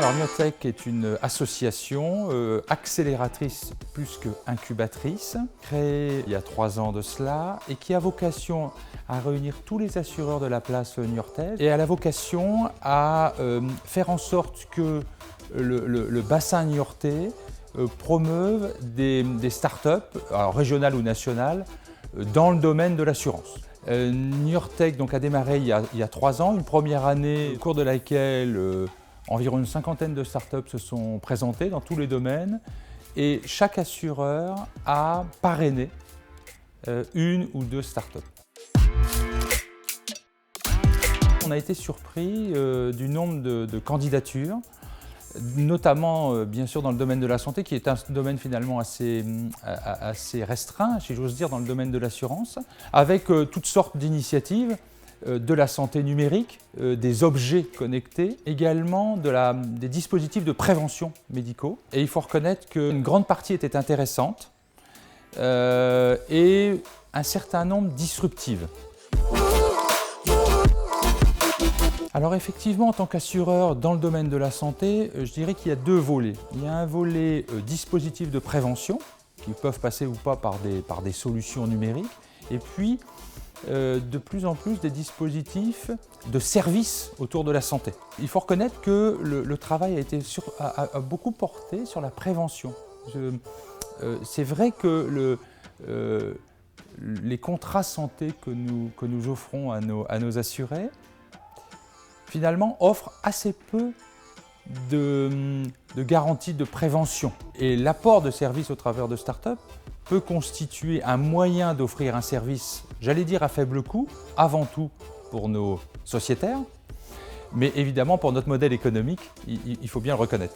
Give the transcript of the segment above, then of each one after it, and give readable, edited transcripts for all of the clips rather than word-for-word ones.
Alors Niortec est une association accélératrice plus qu'incubatrice, créée il y a 3 ans de cela et qui a vocation à réunir tous les assureurs de la place niortaise et a la vocation à faire en sorte que le bassin niortais promeuve des startups, alors régionales ou nationales, dans le domaine de l'assurance. Niortec a démarré il y a 3 ans, une première année au cours de laquelle environ une cinquantaine de startups se sont présentées dans tous les domaines et chaque assureur a parrainé une ou 2 startups. On a été surpris du nombre de candidatures, notamment bien sûr dans le domaine de la santé, qui est un domaine finalement assez restreint, si j'ose dire, dans le domaine de l'assurance, avec toutes sortes d'initiatives, de la santé numérique, des objets connectés, également des dispositifs de prévention médicaux. Et il faut reconnaître qu'une grande partie était intéressante et un certain nombre disruptives. Alors effectivement, en tant qu'assureur dans le domaine de la santé, je dirais qu'il y a 2 volets. Il y a un volet dispositif de prévention, qui peuvent passer ou pas par des solutions numériques, et puis de plus en plus des dispositifs de services autour de la santé. Il faut reconnaître que le travail a beaucoup porté sur la prévention. C'est vrai que les contrats santé que nous offrons à nos assurés, finalement, offrent assez peu de garanties de prévention. Et l'apport de services au travers de start-up peut constituer un moyen d'offrir un service, j'allais dire à faible coût, avant tout pour nos sociétaires, mais évidemment pour notre modèle économique, il faut bien le reconnaître.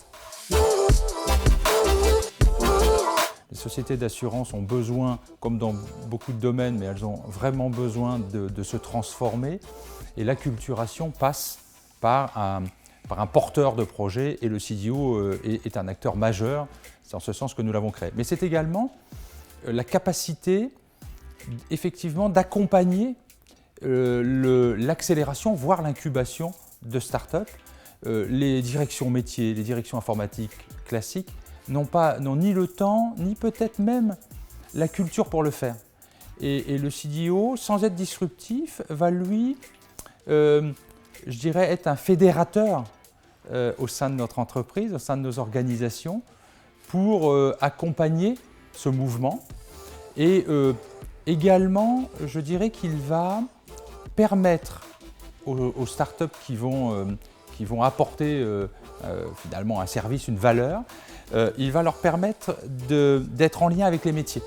Les sociétés d'assurance ont besoin, comme dans beaucoup de domaines, mais elles ont vraiment besoin de se transformer, et l'acculturation passe par un porteur de projet, et le CDO est un acteur majeur. C'est en ce sens que nous l'avons créé. Mais c'est également la capacité effectivement d'accompagner l'accélération, voire l'incubation de start-up. Les directions métiers, les directions informatiques classiques n'ont ni le temps, ni peut-être même la culture pour le faire. Et le CDO, sans être disruptif, va lui, je dirais, être un fédérateur au sein de notre entreprise, au sein de nos organisations, pour accompagner ce mouvement. Et également, je dirais qu'il va permettre aux startups qui vont apporter finalement un service, une valeur, il va leur permettre d'être en lien avec les métiers.